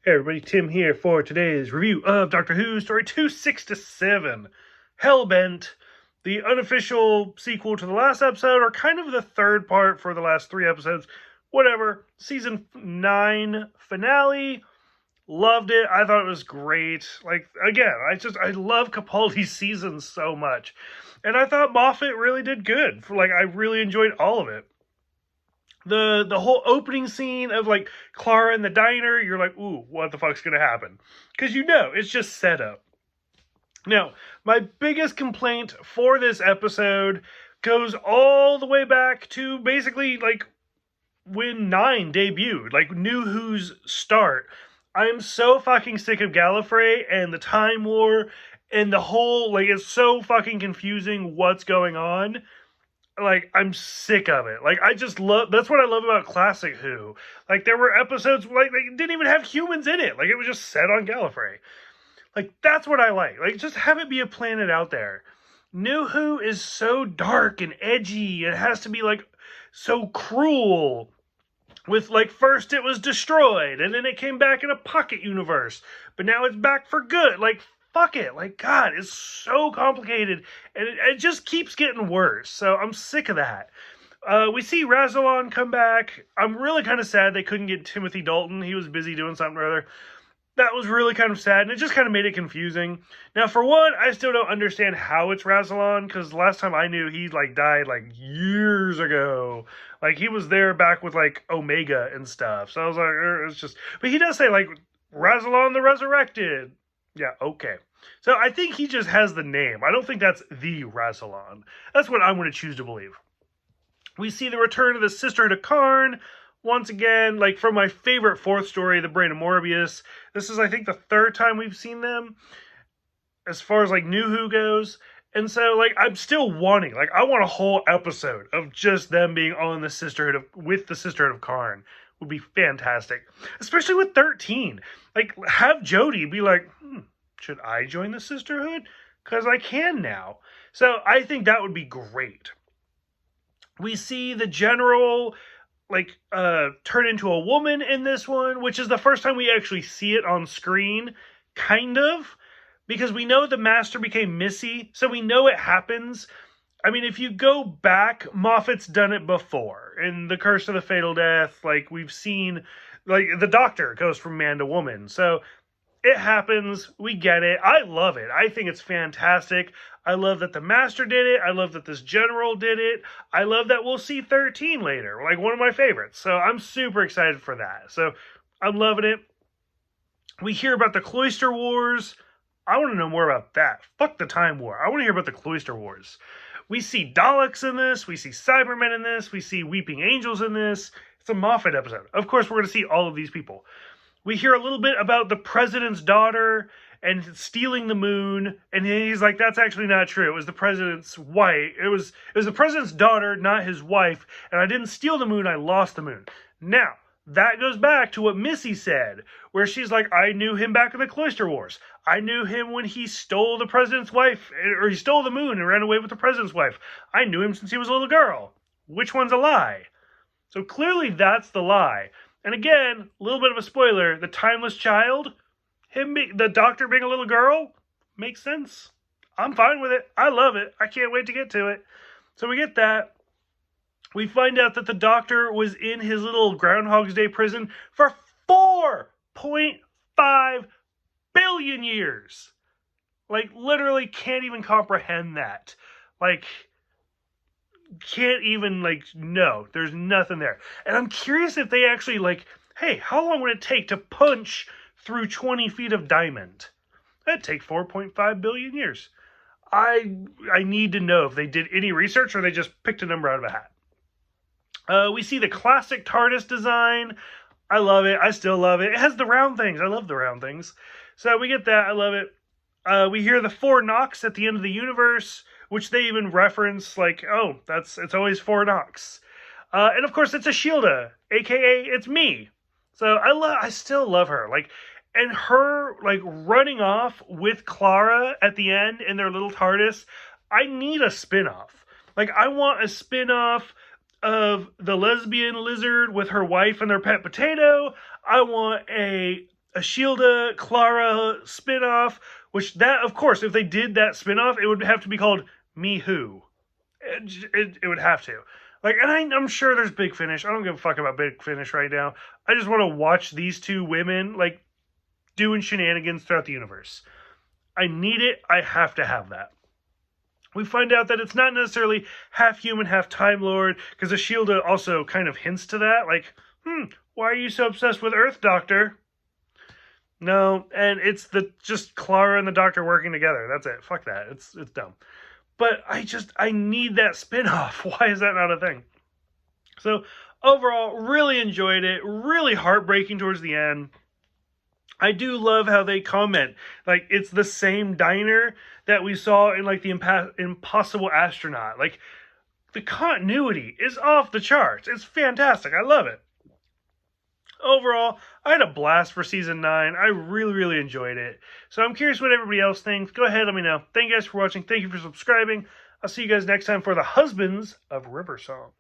Hey everybody, Tim here for today's review of Doctor Who Story 267, Hellbent, the unofficial sequel to the last episode, or kind of the third part for the last 3 episodes. Whatever. Season 9 finale. Loved it. I thought it was great. Like, again, I love Capaldi's season so much. And I thought Moffat really did good. I really enjoyed all of it. The whole opening scene of like Clara in the diner, you're like, ooh, what the fuck's gonna happen? Because it's just set up. Now, my biggest complaint for this episode goes all the way back to basically like when 9 debuted, like New Who's start. I'm so fucking sick of Gallifrey and the Time War and the whole, like, it's so fucking confusing what's going on. Like, I'm sick of it. Like, I just love, that's what I love about Classic Who. Like, there were episodes, like, they didn't even have humans in it. Like, it was just set on Gallifrey. Like, that's what I like. Like, just have it be a planet out there. New Who is so dark and edgy. It has to be, like, so cruel. With, like, first it was destroyed, and then it came back in a pocket universe. But now it's back for good. Like, fuck it. Like, God, it's so complicated. And it just keeps getting worse. So I'm sick of that. We see Rassilon come back. I'm really kind of sad they couldn't get Timothy Dalton. He was busy doing something or other. That was really kind of sad, and it just kind of made it confusing. Now, for one, I still don't understand how it's Rassilon, because last time I knew, he, like, died, like, years ago. Like, he was there back with, like, Omega and stuff. So I was like, it's just... But he does say, like, Rassilon the Resurrected. Yeah, okay. So I think he just has the name. I don't think that's the Rassilon. That's what I'm going to choose to believe. We see the return of the Sisterhood of Karn. Once again, like, from my favorite 4th story, The Brain of Morbius. This is, I think, the 3rd time we've seen them, as far as, like, New Who goes. And so, like, I'm still wanting, like, I want a whole episode of just them being on the with the Sisterhood of Karn. Would be fantastic. Especially with 13. Like, have Jodie be like, should I join the Sisterhood? Because I can now. So, I think that would be great. We see the General, like, turn into a woman in this one, which is the first time we actually see it on screen, kind of, because we know the Master became Missy, so we know it happens. I mean, if you go back, Moffat's done it before. In The Curse of the Fatal Death, like, we've seen, like, the Doctor goes from man to woman, so it happens. We get it. I love it. I think it's fantastic. I love that the Master did it. I love that this General did it. I love that we'll see 13 later. Like, one of my favorites. So I'm super excited for that. So I'm loving it. We hear about the Cloister Wars. I want to know more about that. Fuck the Time War. I want to hear about the Cloister Wars. We see Daleks in this. We see Cybermen in this. We see Weeping Angels in this. It's a Moffat episode. Of course, we're going to see all of these people. We hear a little bit about the president's daughter and stealing the moon, and he's like, that's actually not true. It was the president's wife. It was the president's daughter, not his wife, and I didn't steal the moon, I lost the moon. Now, that goes back to what Missy said, where she's like, I knew him back in the Cloister Wars. I knew him when he stole the president's wife, or he stole the moon and ran away with the president's wife. I knew him since he was a little girl. Which one's a lie? So clearly that's the lie. And again, a little bit of a spoiler, the Timeless Child, the Doctor being a little girl, makes sense. I'm fine with it. I love it. I can't wait to get to it. So we get that. We find out that the Doctor was in his little Groundhog's Day prison for 4.5 billion years. Like, literally can't even comprehend that. Like, can't even, like, no, there's nothing there. And I'm curious if they actually, like, hey, how long would it take to punch through 20 feet of diamond? That'd take 4.5 billion years. I need to know if they did any research or they just picked a number out of a hat. We see the classic TARDIS design. I love it. I still love it. It has the round things. I love the round things. So we get that. I love it. We hear the 4 knocks at the end of the universe, which they even reference, like, oh, it's always 4 knocks. And of course, it's Ashilda, aka it's me. So I still love her. Like, and her, like, running off with Clara at the end in their little TARDIS, I need a spin-off. Like, I want a spin-off of the lesbian lizard with her wife and their pet potato. I want a Ashilda, Clara spinoff, which that, of course, if they did that spinoff, it would have to be called Me Who. It would have to. Like, and I'm sure there's Big Finish. I don't give a fuck about Big Finish right now. I just want to watch these two women, like, doing shenanigans throughout the universe. I need it. I have to have that. We find out that it's not necessarily half human, half Time Lord, because Ashilda also kind of hints to that. Like, why are you so obsessed with Earth, Doctor? No, and it's just Clara and the Doctor working together. That's it. Fuck that. It's dumb. But I need that spin-off. Why is that not a thing? So overall, really enjoyed it. Really heartbreaking towards the end. I do love how they comment. Like, it's the same diner that we saw in, like, the Impossible Astronaut. Like, the continuity is off the charts. It's fantastic. I love it. Overall, I had a blast for season 9. I really, really enjoyed it. So I'm curious what everybody else thinks. Go ahead, let me know. Thank you guys for watching. Thank you for subscribing. I'll see you guys next time for the Husbands of River Song.